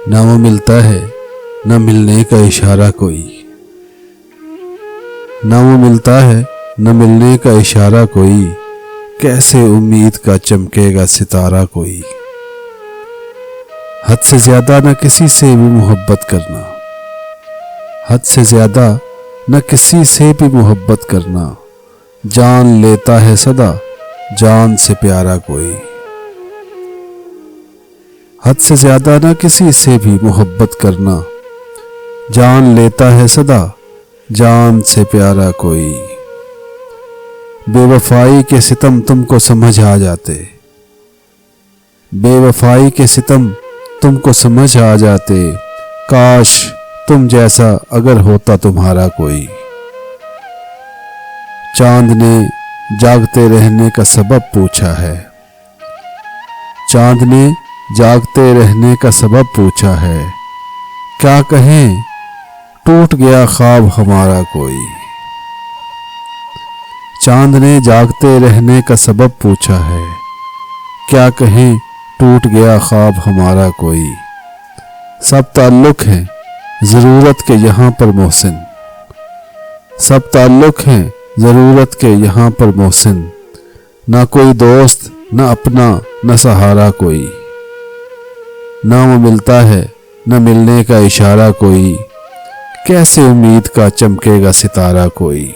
نہ وہ ملتا ہے نہ ملنے کا اشارہ کوئی، نہ وہ ملتا ہے نہ ملنے کا اشارہ کوئی، کیسے امید کا چمکے گا ستارہ کوئی۔ حد سے زیادہ نہ کسی سے بھی محبت کرنا، حد سے زیادہ نہ کسی سے بھی محبت کرنا، جان لیتا ہے صدا جان سے پیارا کوئی۔ حد سے زیادہ نہ کسی سے بھی محبت کرنا، جان لیتا ہے صدا جان سے پیارا کوئی۔ بے وفائی کے ستم تم کو سمجھ آ جاتے، بے وفائی کے ستم تم کو سمجھ آ جاتے، کاش تم جیسا اگر ہوتا تمہارا کوئی۔ چاند نے جاگتے رہنے کا سبب پوچھا ہے، چاند نے جاگتے رہنے کا سبب پوچھا ہے، کیا کہیں ٹوٹ گیا خواب ہمارا کوئی۔ چاند نے جاگتے رہنے کا سبب پوچھا ہے، کیا کہیں ٹوٹ گیا خواب ہمارا کوئی۔ سب تعلق ہیں ضرورت کے یہاں پر محسن، سب تعلق ہیں ضرورت کے یہاں پر محسن، نہ کوئی دوست نہ اپنا نہ سہارا کوئی۔ نہ وہ ملتا ہے نہ ملنے کا اشارہ کوئی، کیسے امید کا چمکے گا ستارہ کوئی۔